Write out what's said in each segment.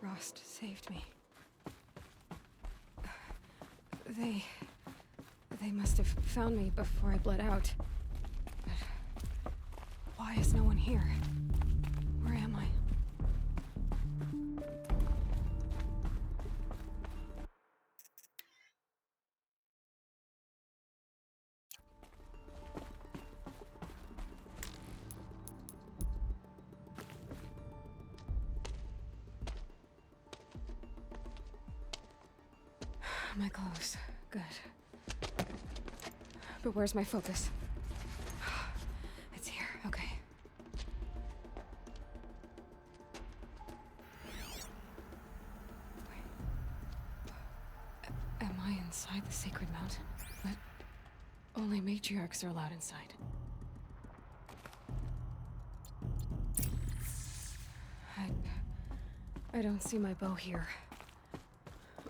Frost saved me. They must have found me before I bled out. But why is no one here? Where am I? My clothes. Good. But where's my focus? It's here. Okay. Wait. Am I inside the sacred mountain? But only matriarchs are allowed inside. I don't see my bow here.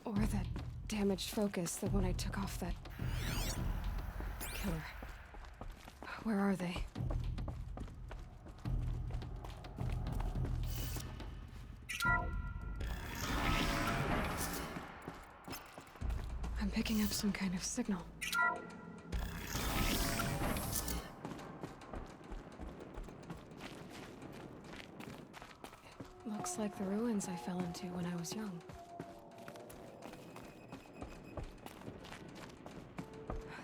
Or that damaged focus, the one I took off that killer. Where are they? I'm picking up some kind of signal. It looks like the ruins I fell into when I was young.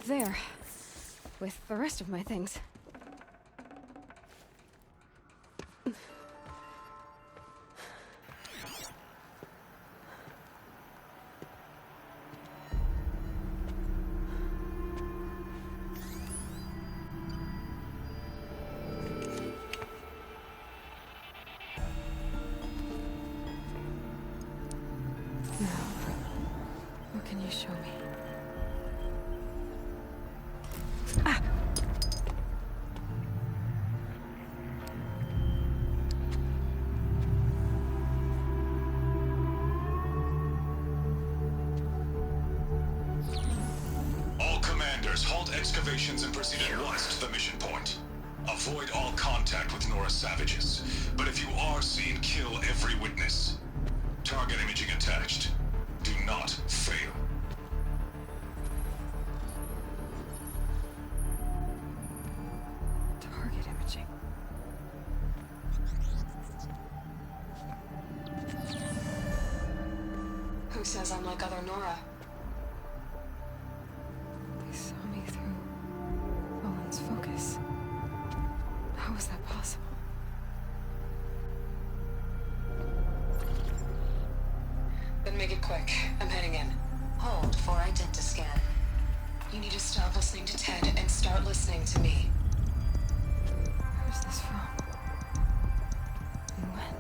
There. With the rest of my things. Now, what can you show me? Halt excavations and proceed at once to the mission point. Avoid all contact with Nora savages, but if you are seen, kill every witness. Target imaging attached. Do not fail. Target imaging. Who says I'm like other Nora? They saw me through Owen's focus. How is that possible? Then make it quick. I'm heading in. Hold for identiscan. You need to stop listening to Ted and start listening to me. Where's this from? And when?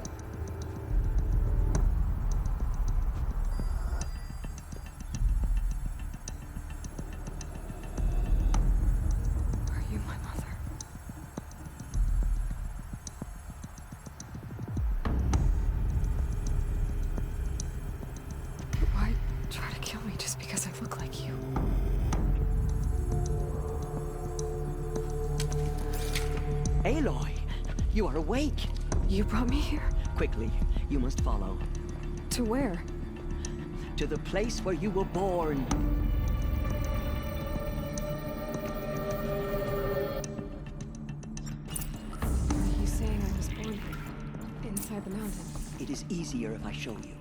Are you my mother? Why try to kill me just because I look like you? Aloy, you are awake. You brought me here? Quickly, you must follow. To where? To the place where you were born. Are you saying I was born inside the mountain? It is easier if I show you.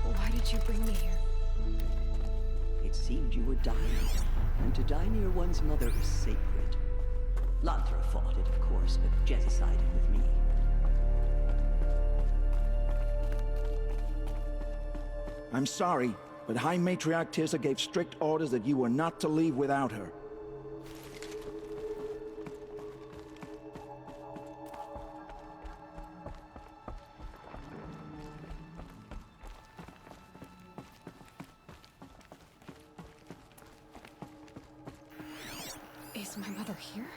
Why did you bring me here? It seemed you were dying, and to die near one's mother is sacred. Lantra fought it, of course, but Jezza sided with me. I'm sorry, but High Matriarch Teersa gave strict orders that you were not to leave without her. Is my mother here?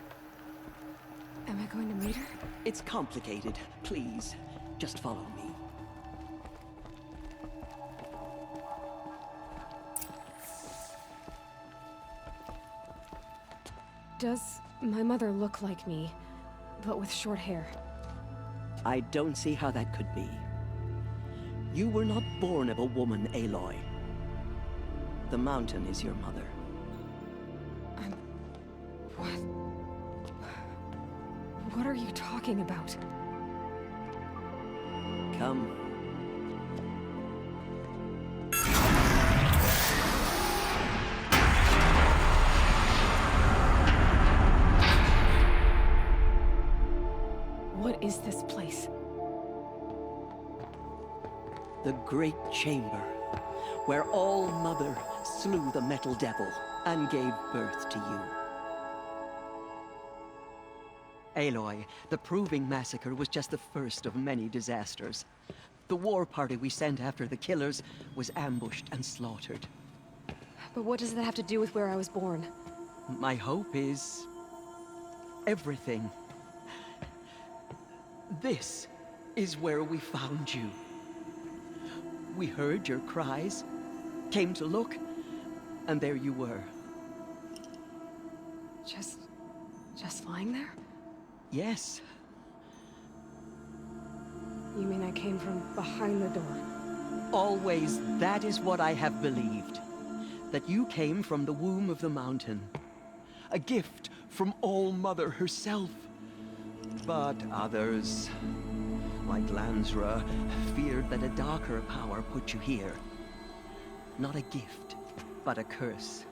going to meet her? It's complicated. Please, just follow me. Does my mother look like me, but with short hair? I don't see how that could be. You were not born of a woman, Aloy. The mountain is your mother. What? What are you talking about? Come. What is this place? The Great Chamber, where All-Mother slew the Metal Devil and gave birth to you. Aloy, the Proving Massacre was just the first of many disasters. The war party we sent after the killers was ambushed and slaughtered. But what does that have to do with where I was born? My hope is... everything. This is where we found you. We heard your cries, came to look, and there you were. Just lying there? Yes. You mean I came from behind the door? Always that is what I have believed. That you came from the womb of the mountain. A gift from All-Mother herself. But others, like Lansra, feared that a darker power put you here. Not a gift, but a curse.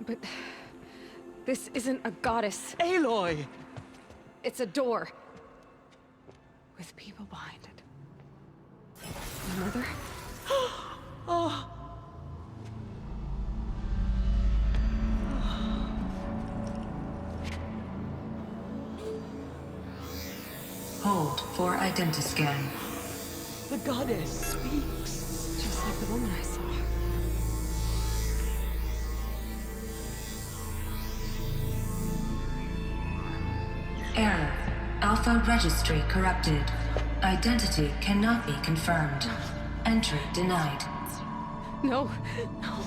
But... this isn't a goddess. Aloy! It's a door. With people behind it. My mother? Oh! Hold for identiscan. The goddess speaks. Just like the woman I saw. Error. Alpha registry corrupted. Identity cannot be confirmed. Entry denied. No, no.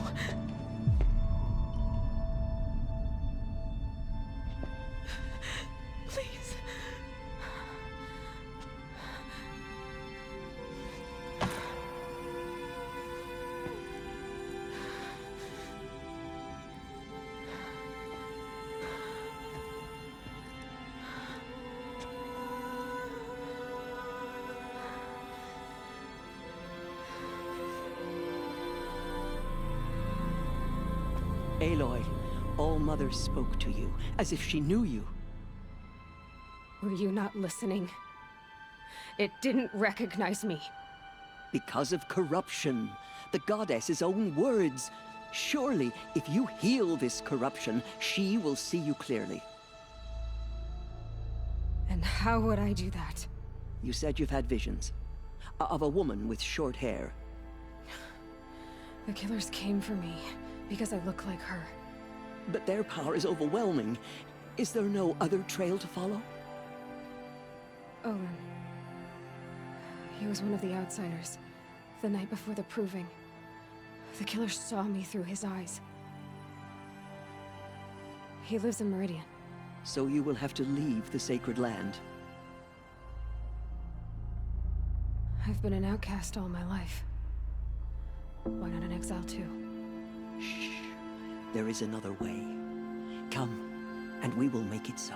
Please. Aloy, All-Mother spoke to you, as if she knew you. Were you not listening? It didn't recognize me. Because of corruption. The goddess's own words. Surely, if you heal this corruption, she will see you clearly. And how would I do that? You said you've had visions. Of a woman with short hair. The killers came for me because I look like her. But their power is overwhelming. Is there no other trail to follow? Owen. He was one of the outsiders. The night before the Proving. The killer saw me through his eyes. He lives in Meridian. So you will have to leave the sacred land. I've been an outcast all my life. Why not an exile too? Shh. There is another way. Come, and we will make it so.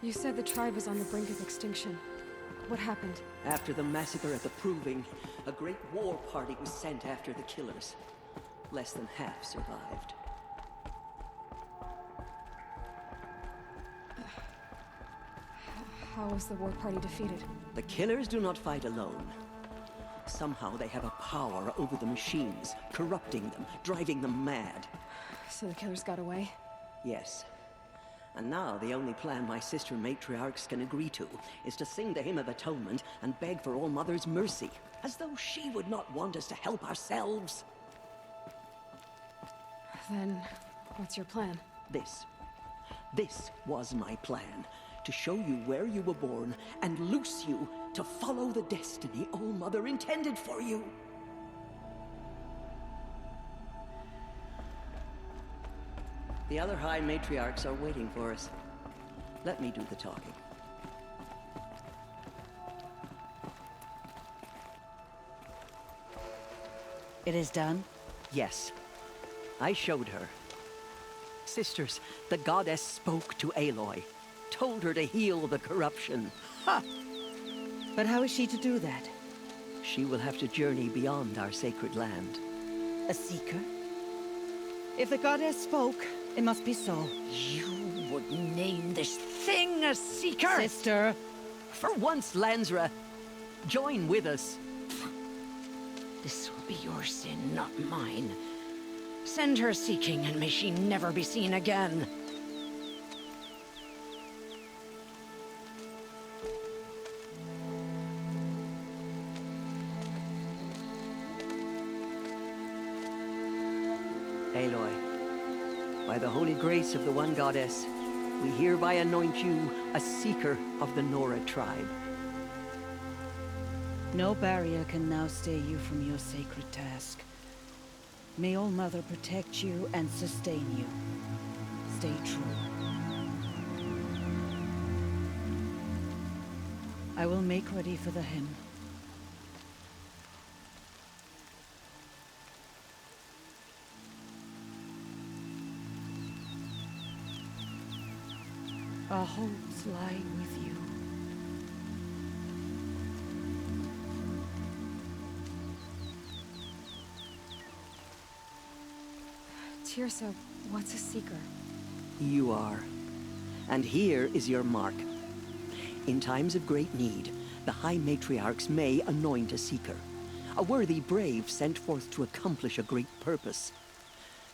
You said the tribe was on the brink of extinction. What happened? After the massacre at the Proving, a great war party was sent after the killers. Less than half survived. How was the war party defeated? The killers do not fight alone. Somehow they have a power over the machines, corrupting them, driving them mad. So the killers got away? Yes. And now the only plan my sister matriarchs can agree to is to sing the Hymn of Atonement and beg for All-Mother's mercy, as though she would not want us to help ourselves. Then, what's your plan? This. This was my plan. To show you where you were born and loose you to follow the destiny All-Mother intended for you. The other High Matriarchs are waiting for us. Let me do the talking. It is done? Yes. I showed her. Sisters, the goddess spoke to Aloy. Told her to heal the corruption. Ha! But how is she to do that? She will have to journey beyond our sacred land. A seeker? If the goddess spoke, it must be so. You would name this thing a seeker? Sister! For once, Lansra, join with us. This will be your sin, not mine. Send her seeking, and may she never be seen again. Aloy, by the holy grace of the One Goddess, we hereby anoint you a seeker of the Nora tribe. No barrier can now stay you from your sacred task. May All-Mother protect you and sustain you. Stay true. I will make ready for the hymn. Our hopes lie with you. Teersa, what's a seeker? You are. And here is your mark. In times of great need, the High Matriarchs may anoint a seeker. A worthy brave sent forth to accomplish a great purpose.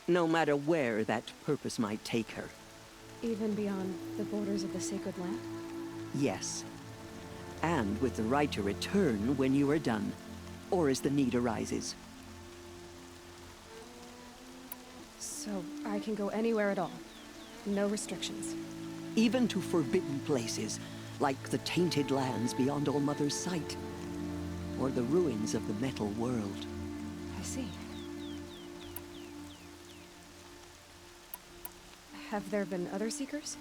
No matter where that purpose might take her. Even beyond the borders of the sacred land? Yes. And with the right to return when you are done, or as the need arises. So I can go anywhere at all? No restrictions? Even to forbidden places, like the tainted lands beyond All-Mother's sight. Or the ruins of the metal world. I see. Have there been other seekers?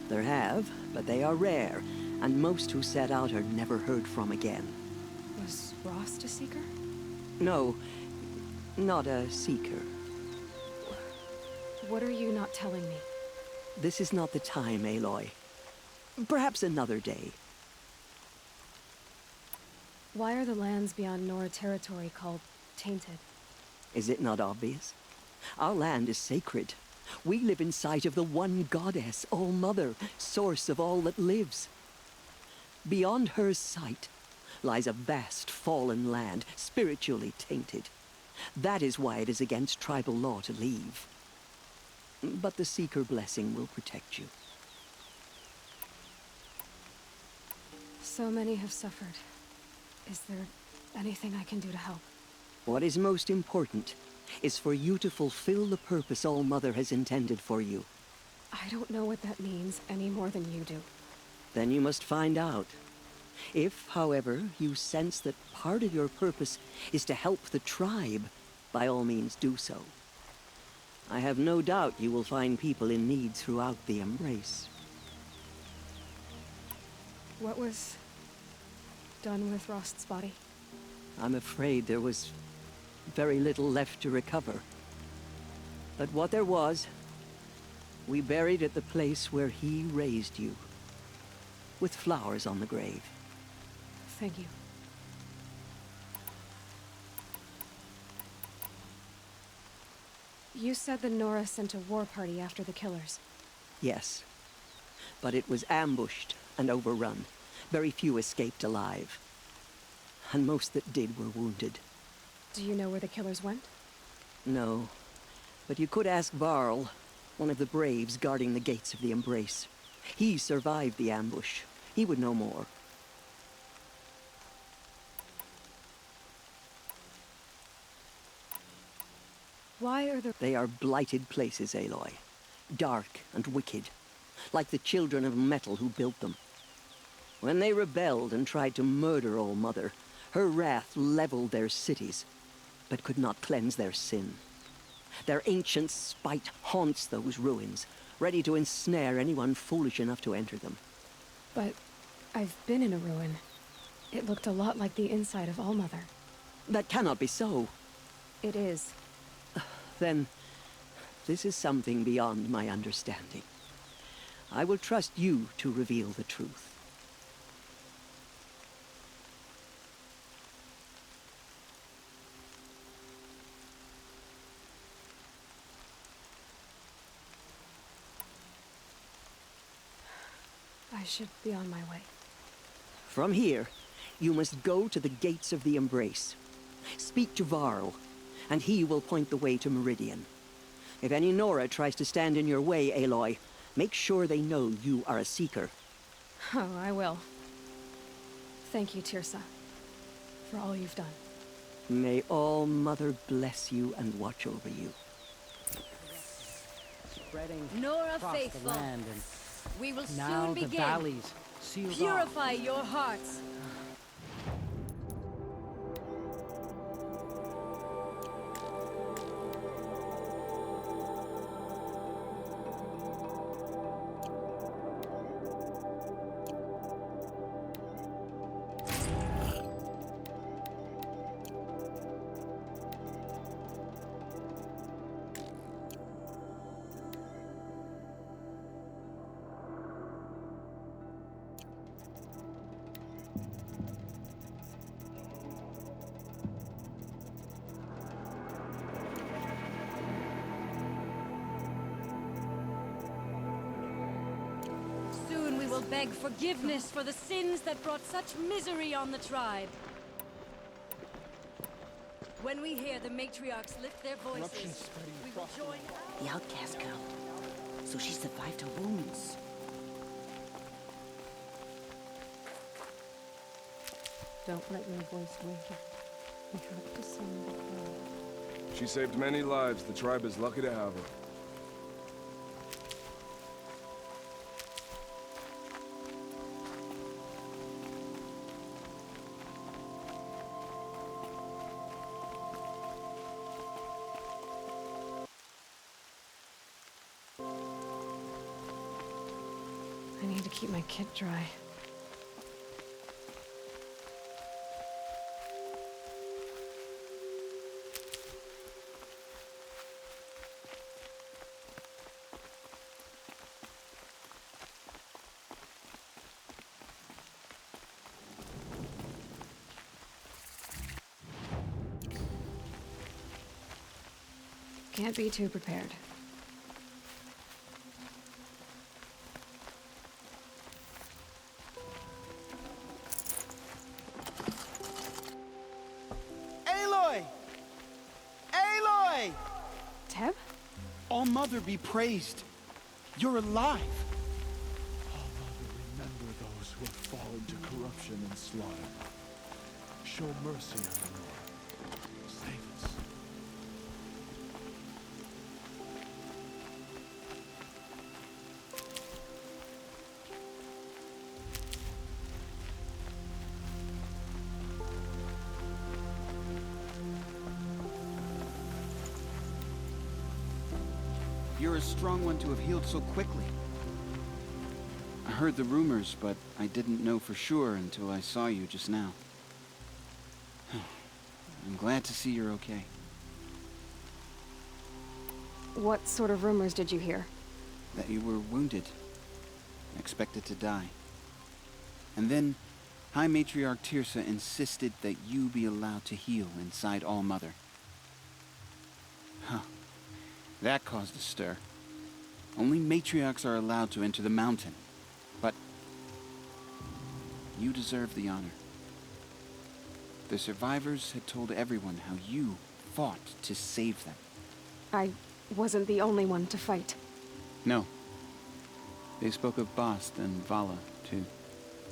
There have, but they are rare, and most who set out are never heard from again. Was Rost a seeker? No, not a seeker. What are you not telling me? This is not the time, Aloy. Perhaps another day. Why are the lands beyond Nora territory called tainted? Is it not obvious? Our land is sacred. We live in sight of the One Goddess, All-Mother, source of all that lives. Beyond her sight lies a vast fallen land, spiritually tainted. That is why it is against tribal law to leave. But the Seeker blessing will protect you. So many have suffered. Is there anything I can do to help? What is most important is for you to fulfill the purpose All-Mother has intended for you. I don't know what that means any more than you do. Then you must find out. If, however, you sense that part of your purpose is to help the tribe, by all means do so. I have no doubt you will find people in need throughout the Embrace. What was done with Rost's body? I'm afraid there was very little left to recover. But what there was, we buried at the place where he raised you, with flowers on the grave. Thank you. You said the Nora sent a war party after the killers. Yes, but it was ambushed and overrun. Very few escaped alive, and most that did were wounded. Do you know where the killers went? No, but you could ask Varl, one of the braves guarding the gates of the Embrace. He survived the ambush. He would know more. Why are the... They are blighted places, Aloy. Dark and wicked. Like the children of metal who built them. When they rebelled and tried to murder All Mother, her wrath leveled their cities, but could not cleanse their sin. Their ancient spite haunts those ruins, ready to ensnare anyone foolish enough to enter them. But I've been in a ruin. It looked a lot like the inside of All Mother. That cannot be so. It is. Then, this is something beyond my understanding. I will trust you to reveal the truth. I should be on my way. From here, you must go to the Gates of the Embrace. Speak to Varl, and he will point the way to Meridian. If any Nora tries to stand in your way, Aloy, make sure they know you are a Seeker. Oh, I will. Thank you, Tirsa, for all you've done. May All Mother bless you and watch over you. Spreading Nora across faithful, the land, and we will now soon the begin. valleys sealed off. Purify your hearts. Soon we will beg forgiveness for the sins that brought such misery on the tribe. When we hear the matriarchs lift their voices, we will join. The outcast girl. So she survived her wounds. Don't let your voice weaken. We have to sing the prayer. She saved many lives. The tribe is lucky to have her. I need to keep my kit dry. Can't be too prepared. Aloy! Aloy! Teb? All Mother be praised. You're alive. All Mother, remember those who have fallen to corruption and slaughter. Show mercy on the Lord. Save us. You're a strong one to have healed so quickly. I heard the rumors, but I didn't know for sure until I saw you just now. I'm glad to see you're okay. What sort of rumors did you hear? That you were wounded, expected to die. And then High Matriarch Tirsa insisted that you be allowed to heal inside All Mother. Huh. That caused a stir. Only matriarchs are allowed to enter the mountain. But you deserve the honor. The survivors had told everyone how you fought to save them. I wasn't the only one to fight. No. They spoke of Bast and Vala, too.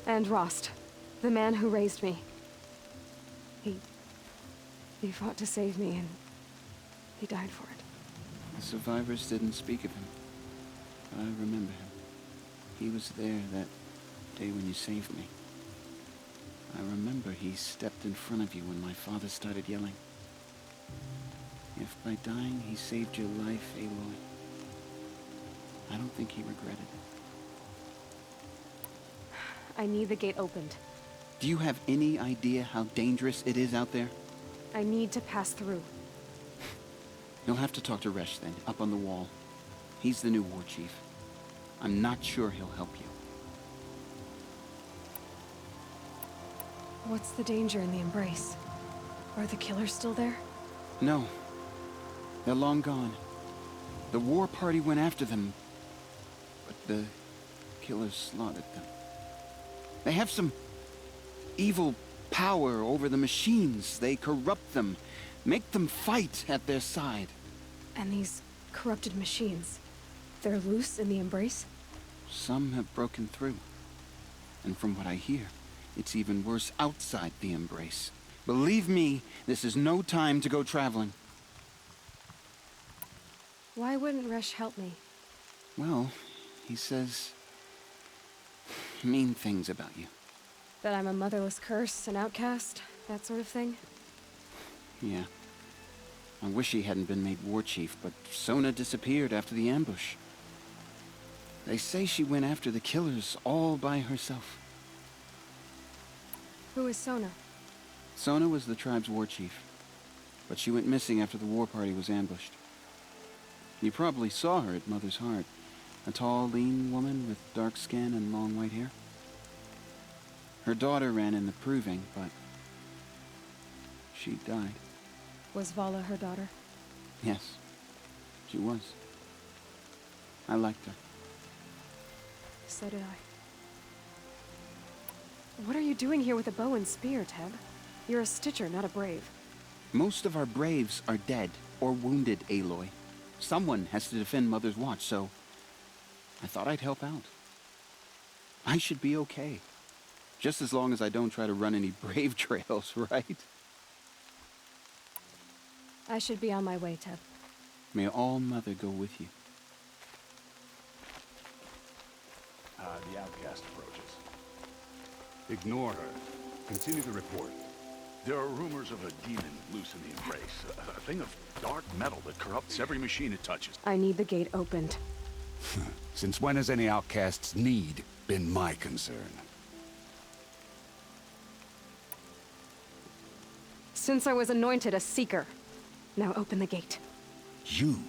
And Rost, the man who raised me. He fought to save me, and he died for it. The survivors didn't speak of him, but I remember him. He was there that day when you saved me. I remember he stepped in front of you when my father started yelling. If by dying he saved your life, Aloy, I don't think he regretted it. I need the gate opened. Do you have any idea how dangerous it is out there? I need to pass through. You'll have to talk to Resh then, up on the wall. He's the new war chief. I'm not sure he'll help you. What's the danger in the Embrace? Are the killers still there? No. They're long gone. The war party went after them, but the killers slaughtered them. They have some evil power over the machines. They corrupt them, make them fight at their side. And these corrupted machines, they're loose in the Embrace? Some have broken through. And from what I hear, it's even worse outside the Embrace. Believe me, this is no time to go traveling. Why wouldn't Resh help me? Well, he says mean things about you. That I'm a motherless curse, an outcast, that sort of thing? Yeah. I wish he hadn't been made war chief, but Sona disappeared after the ambush. They say she went after the killers all by herself. Who is Sona? Sona was the tribe's war chief, but she went missing after the war party was ambushed. You probably saw her at Mother's Heart. A tall, lean woman with dark skin and long white hair. Her daughter ran in the Proving, but she died. Was Vala her daughter? Yes, she was. I liked her. So did I. What are you doing here with a bow and spear, Teb? You're a Stitcher, not a Brave. Most of our Braves are dead or wounded, Aloy. Someone has to defend Mother's Watch, so I thought I'd help out. I should be okay. Just as long as I don't try to run any Brave trails, right? I should be on my way, Teb. May All Mother go with you. The outcast approaches. Ignore her. Continue the report. There are rumors of a demon loose in the Embrace. A thing of dark metal that corrupts every machine it touches. I need the gate opened. Since when has any outcast's need been my concern? Since I was anointed a Seeker. Now open the gate. You?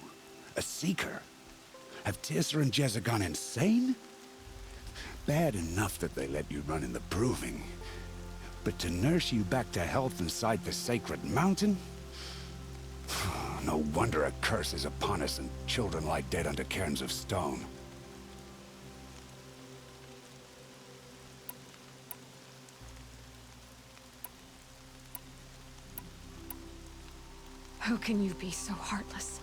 A Seeker? Have Teersa and Jezza gone insane? Bad enough that they let you run in the Proving. But to nurse you back to health inside the Sacred Mountain? No wonder a curse is upon us and children lie dead under cairns of stone. How can you be so heartless?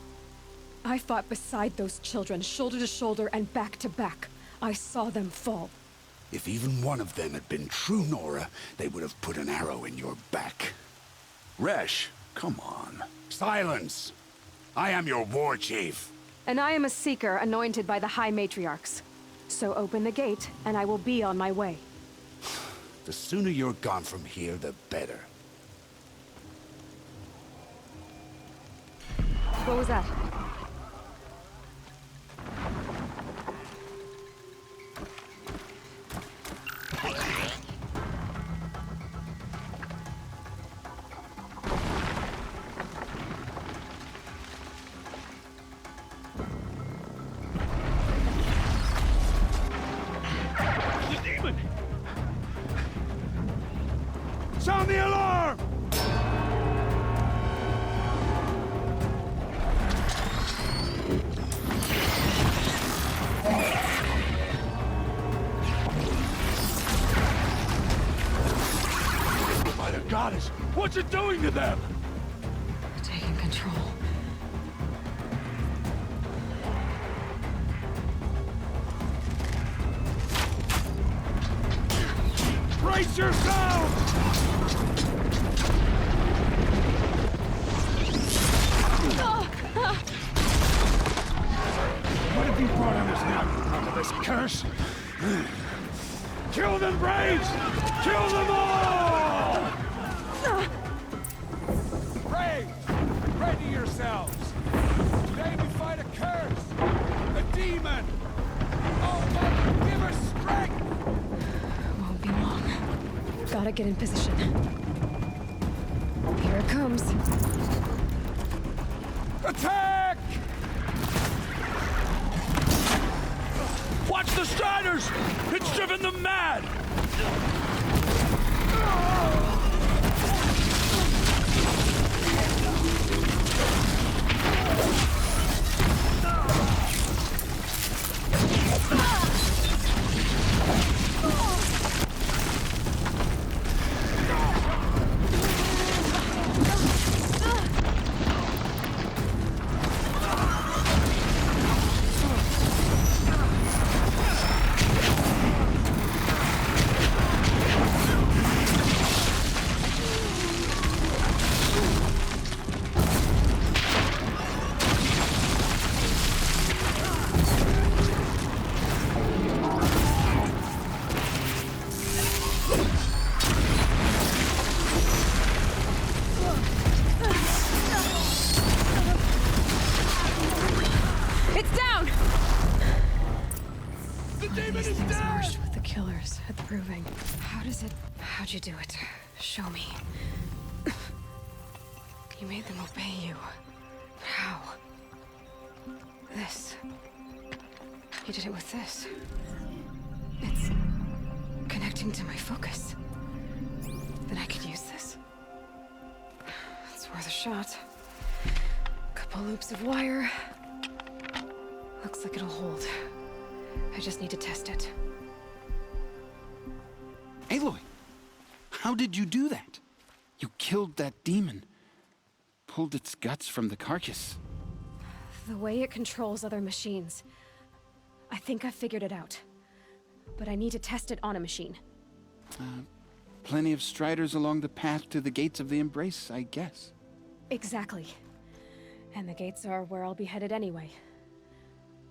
I fought beside those children, shoulder to shoulder and back to back. I saw them fall. If even one of them had been true Nora, they would have put an arrow in your back. Resh, come on. Silence! I am your war chief. And I am a Seeker anointed by the High Matriarchs. So open the gate, and I will be on my way. The sooner you're gone from here, the better. What was that? Sound the alarm! By the goddess, what's it doing to them? Taking control. Brace yourselves! this curse! Kill them, Braves! Kill them all! Braves! Ready yourselves! Today we fight a curse! A demon! Oh, Mother, give us strength! Won't be long. Gotta get in position. Here it comes. Attack! Watch the Striders! It's driven them mad! It's down! The demon These is things dead! marched with the killers at the Proving. How'd you do it? Show me. You made them obey you. How? This. You did it with this. It's connecting to my focus. Then I could use this. It's worth a shot. Couple loops of wire. Looks like it'll hold. I just need to test it. Aloy, how did you do that? You killed that demon. Pulled its guts from the carcass. The way it controls other machines. I think I figured it out. But I need to test it on a machine. Plenty of Striders along the path to the gates of the Embrace, I guess. Exactly. And the gates are where I'll be headed anyway.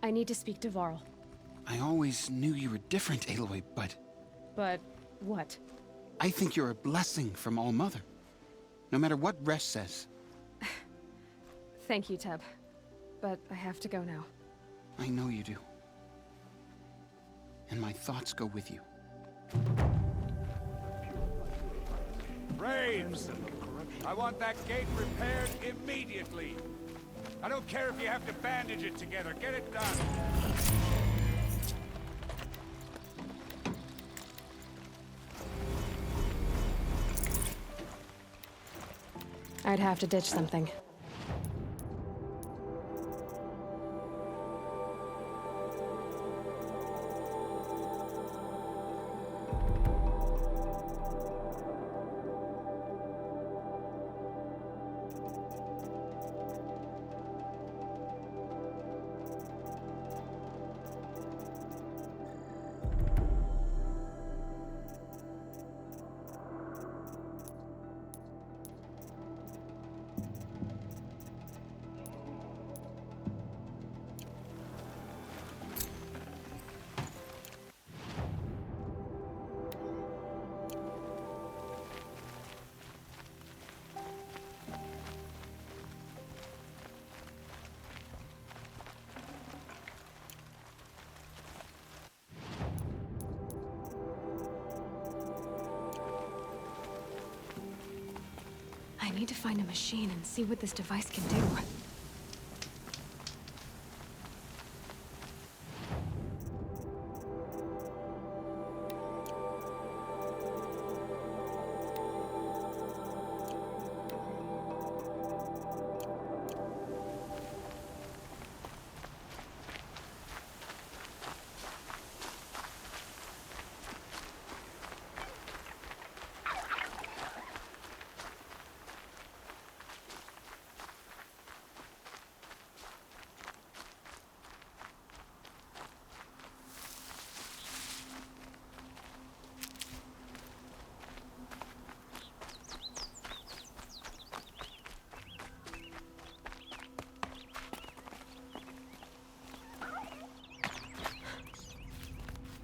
I need to speak to Varl. I always knew you were different, Aloy, but... But what? I think you're a blessing from All-Mother. No matter what Resh says. Thank you, Teb. But I have to go now. I know you do. And my thoughts go with you. Braves! I want that gate repaired immediately. I don't care if you have to bandage it together. Get it done. I'd have to ditch something. I need to find a machine and see what this device can do.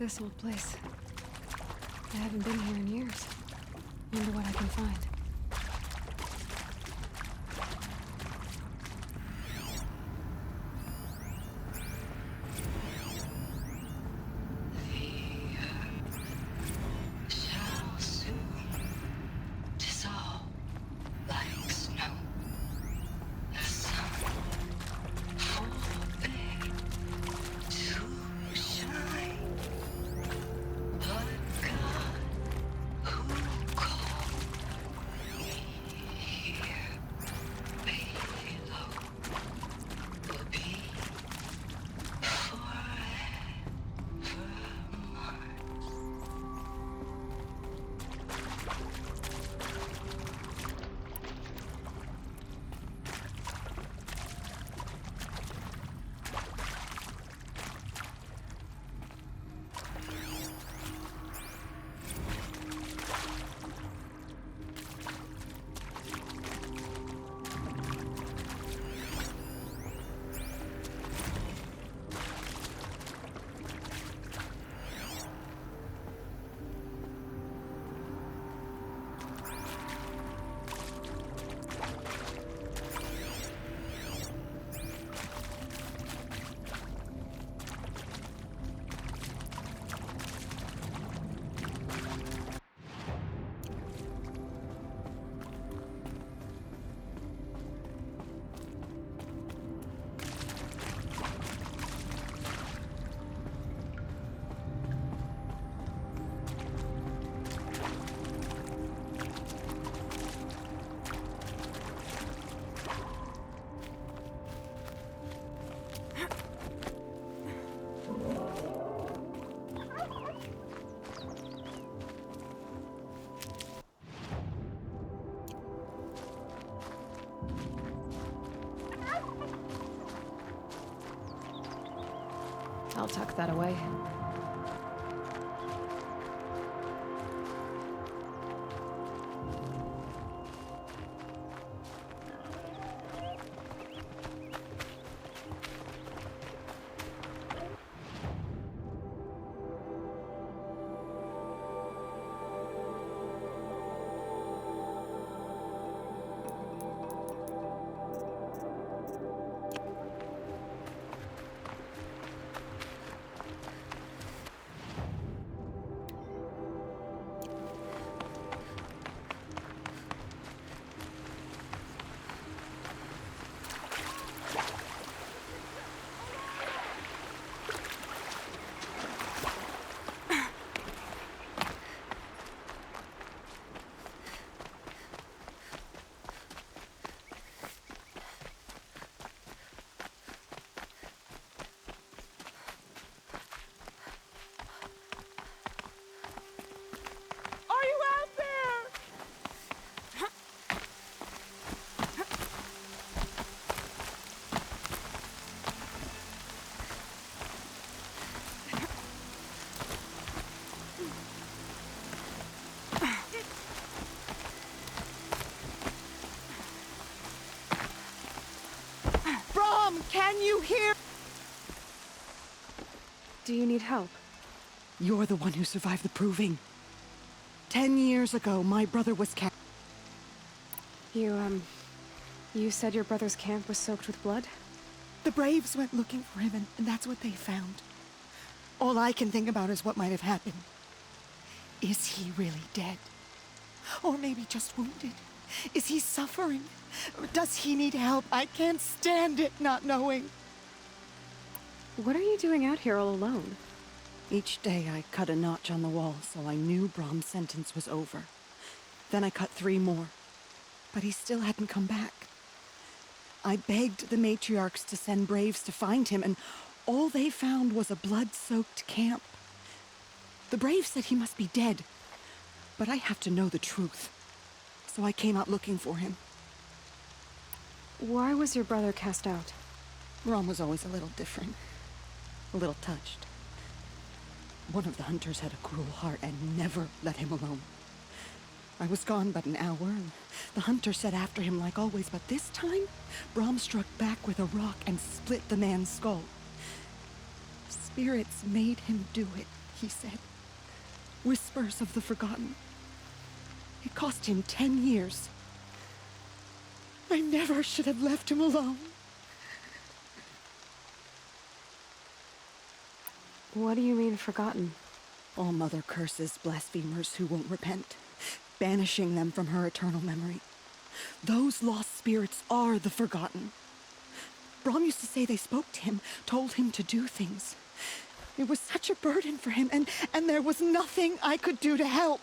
This old place. I haven't been here in years. Wonder what I can find. I'll tuck that away. Can you hear? Do you need help? You're the one who survived the proving. 10 years ago, my brother was You said your brother's camp was soaked with blood? The Braves went looking for him, and that's what they found. All I can think about is what might have happened. Is he really dead? Or maybe just wounded? Is he suffering? Does he need help? I can't stand it not knowing. What are you doing out here all alone? Each day I cut a notch on the wall so I knew Brom's sentence was over. Then I cut 3 more. But he still hadn't come back. I begged the matriarchs to send Braves to find him, and all they found was a blood-soaked camp. The Braves said he must be dead, but I have to know the truth. So I came out looking for him. Why was your brother cast out? Brom was always a little different. A little touched. One of the hunters had a cruel heart and never let him alone. I was gone but an hour, and the hunter set after him like always, but this time, Brom struck back with a rock and split the man's skull. Spirits made him do it. he said. Whispers of the forgotten. It cost him 10 years. I never should have left him alone. What do you mean, forgotten? All Mother curses blasphemers who won't repent, banishing them from her eternal memory. Those lost spirits are the forgotten. Brahm used to say they spoke to him, told him to do things. It was such a burden for him, and there was nothing I could do to help.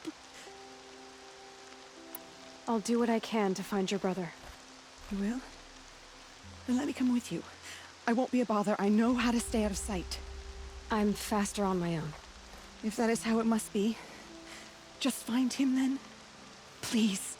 I'll do what I can to find your brother. You will? Then let me come with you. I won't be a bother. I know how to stay out of sight. I'm faster on my own. If that is how it must be, just find him then. Please.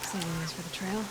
Saving these for the trail.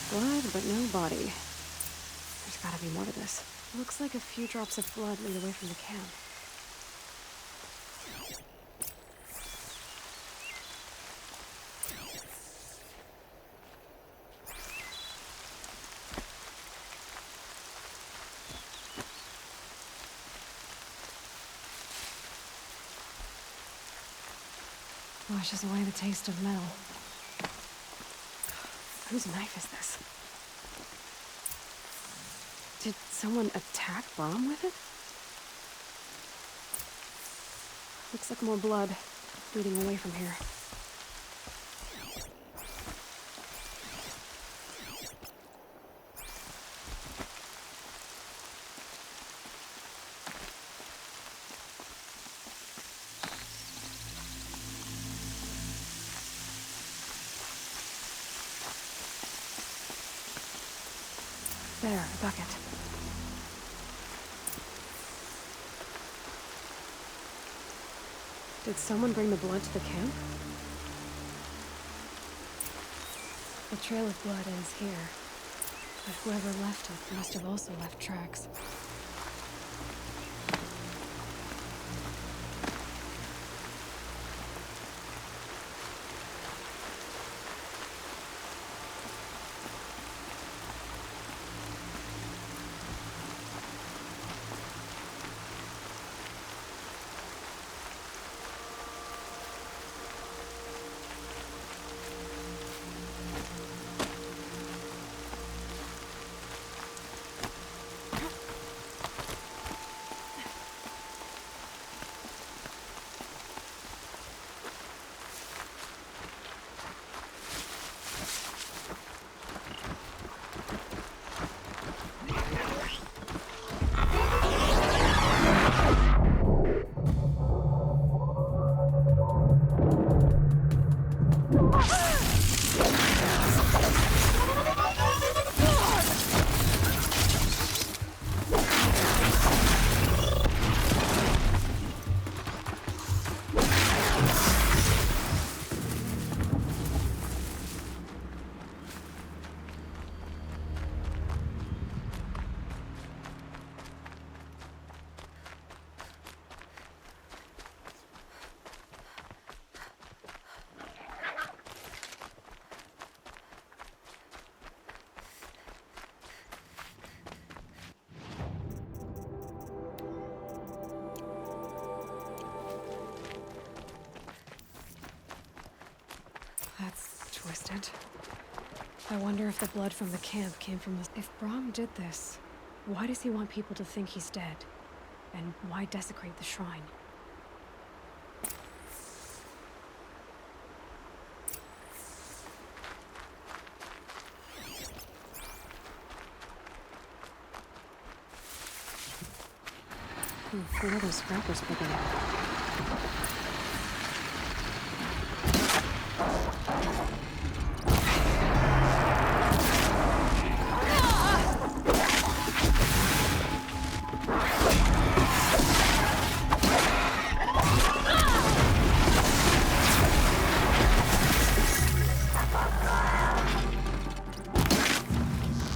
Blood, but no body. There's gotta be more to this. Looks like a few drops of blood lead away from the camp. Washes away the taste of metal. Whose knife is this? Did someone attack Brahm with it? Looks like more blood leading away from here. There, a bucket. Did someone bring the blood to the camp? The trail of blood ends here, but whoever left it must have also left tracks. twisted. I wonder if the blood from the camp came from the... If Brahm did this, why does he want people to think he's dead? And why desecrate the shrine? What are those scrappers picking up?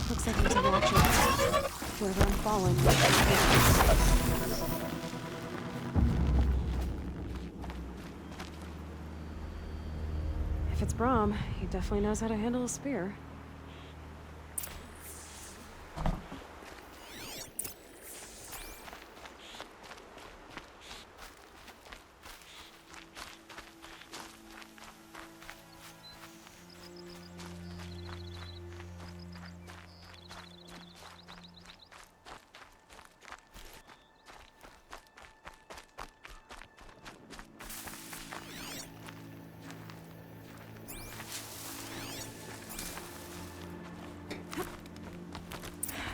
Looks like there's a watcher. Whoever I'm following. If it's Brahm, he definitely knows how to handle a spear.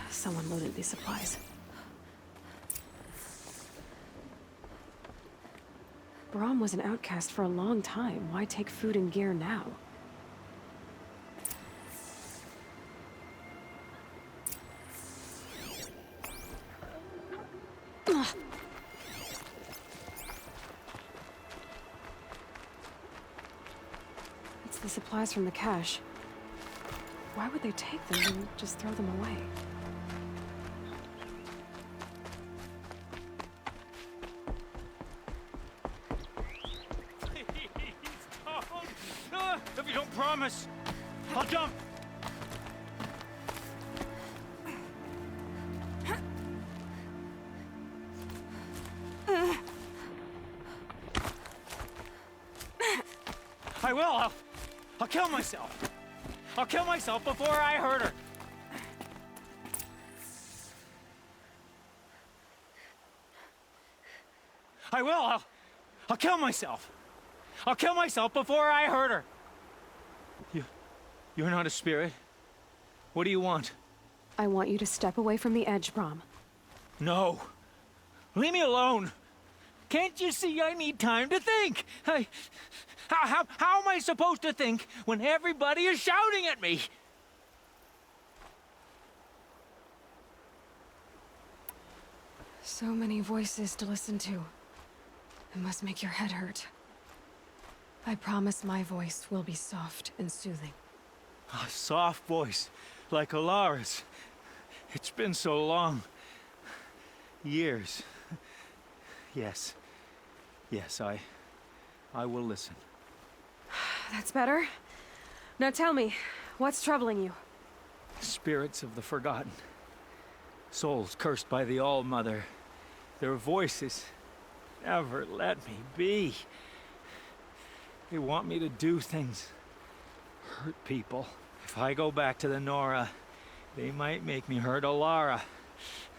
Someone loaded these supplies. Brahm was an outcast for a long time. Why take food and gear now? Ugh. It's the supplies from the cache. Why would they take them and just throw them away? If you don't promise, I'll jump. I will. I'll kill myself. I'll kill myself before I hurt her. I will. I'll kill myself. I'll kill myself before I hurt her. You're not a spirit. What do you want? I want you to step away from the edge, Brahm. No. Leave me alone. Can't you see I need time to think? How am I supposed to think when everybody is shouting at me? So many voices to listen to. It must make your head hurt. I promise my voice will be soft and soothing. A soft voice, like Alara's. It's been so long. Years. Yes. Yes, I will listen. That's better. Now tell me, what's troubling you? Spirits of the forgotten. Souls cursed by the All-Mother. Their voices never let me be. They want me to do things. Hurt people. If I go back to the Nora, they might make me hurt Alara.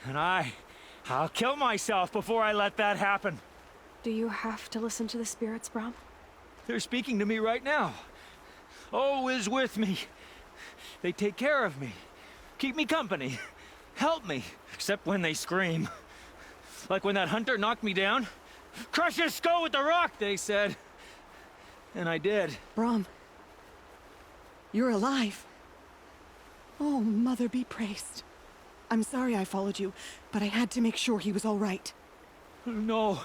And I'll kill myself before I let that happen. Do you have to listen to the spirits, Brahm? They're speaking to me right now. Oh is with me. They take care of me. Keep me company. Help me. Except when they scream. Like when that hunter knocked me down. Crush his skull with the rock, they said. And I did. Brahm. You're alive. Oh, Mother be praised. I'm sorry I followed you, but I had to make sure he was all right. No.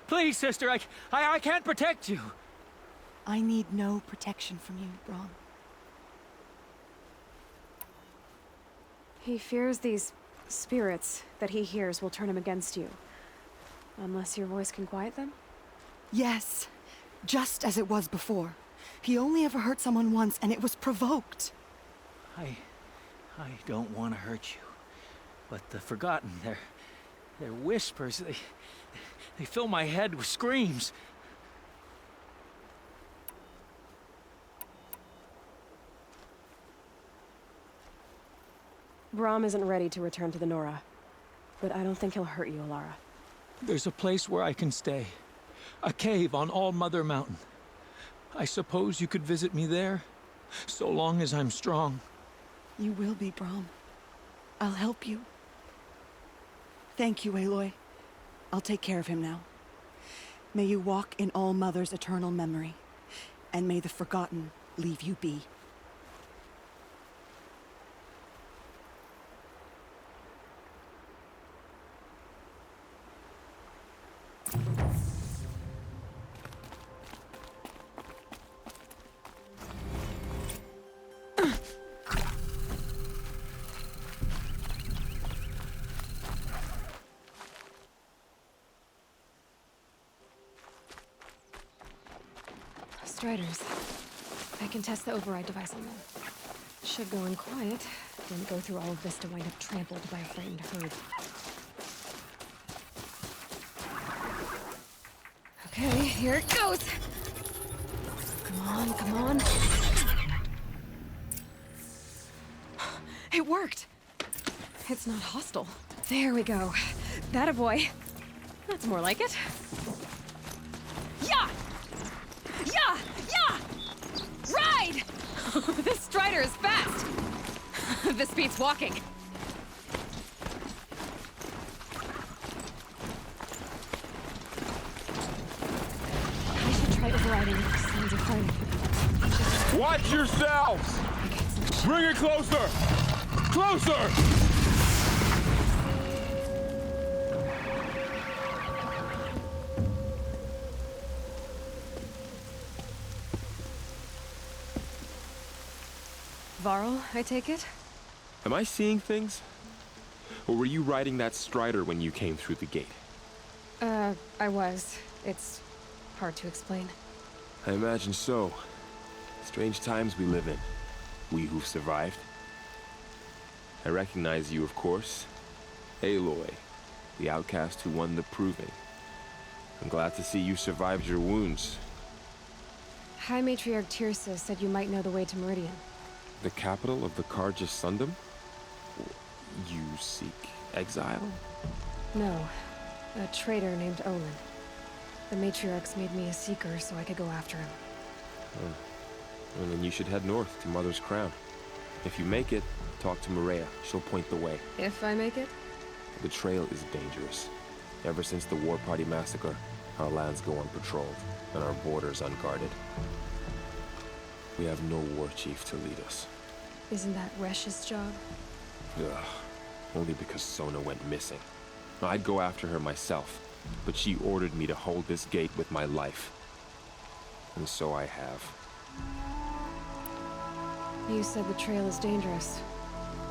Please, sister, I can't protect you. I need no protection from you, Brahm. He fears these spirits that he hears will turn him against you. Unless your voice can quiet them? Yes, just as it was before. He only ever hurt someone once, and it was provoked. I don't want to hurt you. But the Forgotten, their whispers, they fill my head with screams. Brahm isn't ready to return to the Nora. But I don't think he'll hurt you, Alara. There's a place where I can stay. A cave on All Mother Mountain. I suppose you could visit me there, so long as I'm strong. You will be, Brahm. I'll help you. Thank you, Aloy. I'll take care of him now. May you walk in All Mother's eternal memory, and may the Forgotten leave you be. Striders. I can test the override device on them. Should go in quiet. Didn't go through all of this to wind up trampled by a frightened herd. Okay, here it goes! Come on, come on. It worked! It's not hostile. There we go. That a boy. That's more like it. Yeah! Yeah! Yeah! Ride! This Strider is fast! This beats walking. I should try overriding if the signs are fighting. Watch yourselves! Bring it closer! Closer! Varl, I take it? Am I seeing things? Or were you riding that Strider when you came through the gate? I was. It's hard to explain. I imagine so. Strange times we live in. We who've survived. I recognize you, of course. Aloy, the outcast who won the Proving. I'm glad to see you survived your wounds. High Matriarch Tirsa said you might know the way to Meridian. The capital of the Carja Sundom? You seek exile? No. A traitor named Olin. The Matriarchs made me a seeker so I could go after him. Oh. Well, then you should head north to Mother's Crown. If you make it, talk to Maria. She'll point the way. If I make it? The trail is dangerous. Ever since the War Party massacre, our lands go unpatrolled, and our borders unguarded. We have no war chief to lead us. Isn't that Resh's job? Ugh. Only because Sona went missing. I'd go after her myself, but she ordered me to hold this gate with my life. And so I have. You said the trail is dangerous.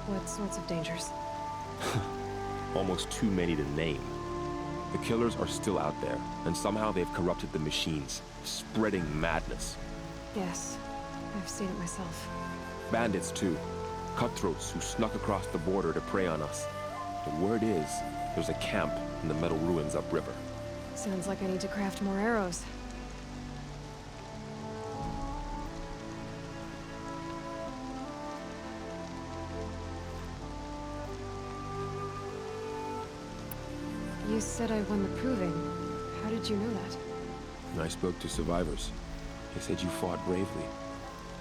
What sorts of dangers? Almost too many to name. The killers are still out there, and somehow they've corrupted the machines, spreading madness. Yes, I've seen it myself. Bandits, too. Cutthroats who snuck across the border to prey on us. The word is, there's a camp in the metal ruins upriver. Sounds like I need to craft more arrows. You said I won the Proving. How did you know that? I spoke to survivors. They said you fought bravely,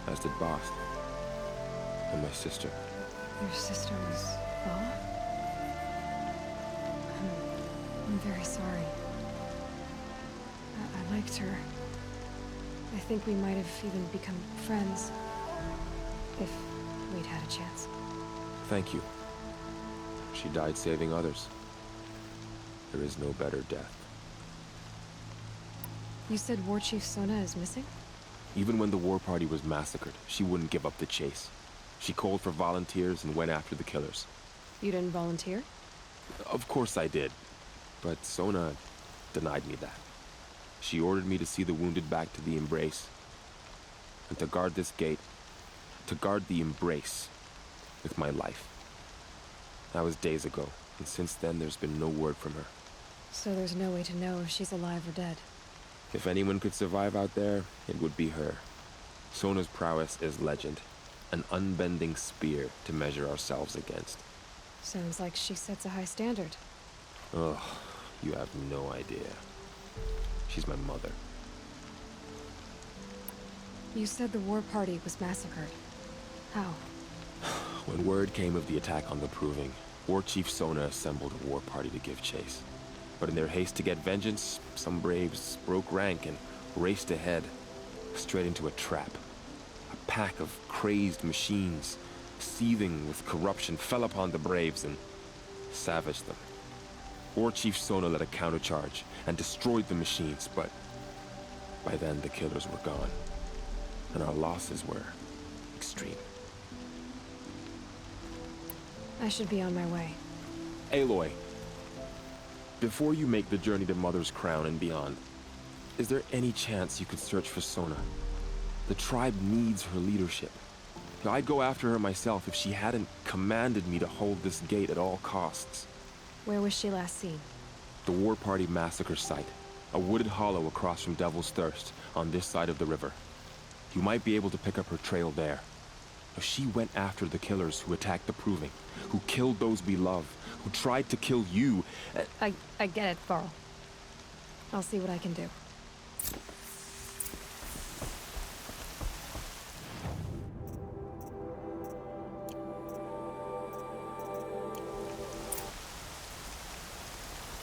as did Bast. And my sister. Your sister was Vala? I'm very sorry. I liked her. I think we might have even become friends. If we'd had a chance. Thank you. She died saving others. There is no better death. You said War Chief Sona is missing? Even when the War Party was massacred, she wouldn't give up the chase. She called for volunteers and went after the killers. You didn't volunteer? Of course I did. But Sona denied me that. She ordered me to see the wounded back to the Embrace. And to guard this gate. To guard the Embrace. With my life. That was days ago, and since then there's been no word from her. So there's no way to know if she's alive or dead. If anyone could survive out there, it would be her. Sona's prowess is legend. An unbending spear to measure ourselves against. Sounds like she sets a high standard. Ugh, you have no idea. She's my mother. You said the war party was massacred. How? When word came of the attack on the Proving, War Chief Sona assembled a war party to give chase. But in their haste to get vengeance, some braves broke rank and raced ahead, straight into a trap. A pack of crazed machines, seething with corruption, fell upon the braves and savaged them. War Chief Sona led a countercharge and destroyed the machines, but by then the killers were gone, and our losses were extreme. I should be on my way. Aloy, before you make the journey to Mother's Crown and beyond, is there any chance you could search for Sona? The tribe needs her leadership. I'd go after her myself if she hadn't commanded me to hold this gate at all costs. Where was she last seen? The War Party massacre site. A wooded hollow across from Devil's Thirst, on this side of the river. You might be able to pick up her trail there. She went after the killers who attacked the Proving, who killed those we love, who tried to kill you. I get it, Varl. I'll see what I can do.